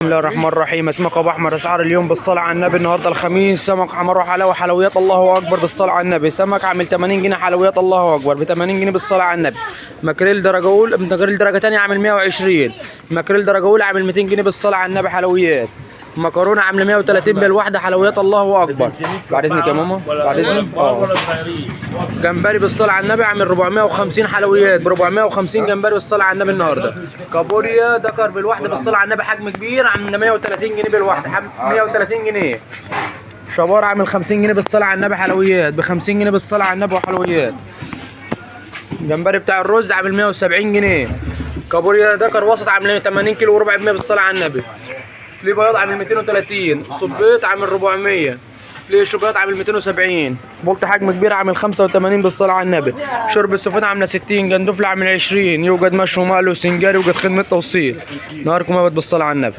بسم الله الرحمن الرحيم. اسمك ابو احمد. اسعار اليوم بالصلاه على النبي. النهارده الخميس سمك حمر وحلاوه حلويات الله اكبر بالصلاه على النبي. سمك عامل 80 جنيه حلويات الله اكبر ب 80 جنيه بالصلاه على النبي. ماكريل درجه اولى، ماكريل درجه ثانيه عامل 120. ماكريل درجه اولى عامل 200 جنيه بالصلاه على النبي حلويات. مكرونه عامله 130 بالواحده حلويات الله اكبر. بعد اذنك يا ماما، بعد اذنك. جمبري بالصلاه على النبي عامل 450 حلويات ب 450 جمبري بالصلاه على النبي النهارده. كابوريا دكر بالواحده بالصلاه على النبي حجم كبير عامل 130 جنيه بالواحده 130 جنيه. شبار عامل 50 جنيه بالصلاه على النبي حلويات ب 50 جنيه بالصلاه على النبي وحلويات. جمبري بتاع الرز عامل 170 جنيه. كابوريا دكر وسط عامل 80 كيلو وربع ب 100 بالصلاه على النبي. فلي بياض عامل 230. صبيط عامل 400. فلي شوكولاته عامل 270. بولت حجم كبير عامل 85 بالصلاه على النبي. شرب السفن عامله 60. جندفله عامل 20. يوجد مشوي ومقلي وسنجاري، يوجد خدمه توصيل. نهاركم ابد بالصلاه على النبي.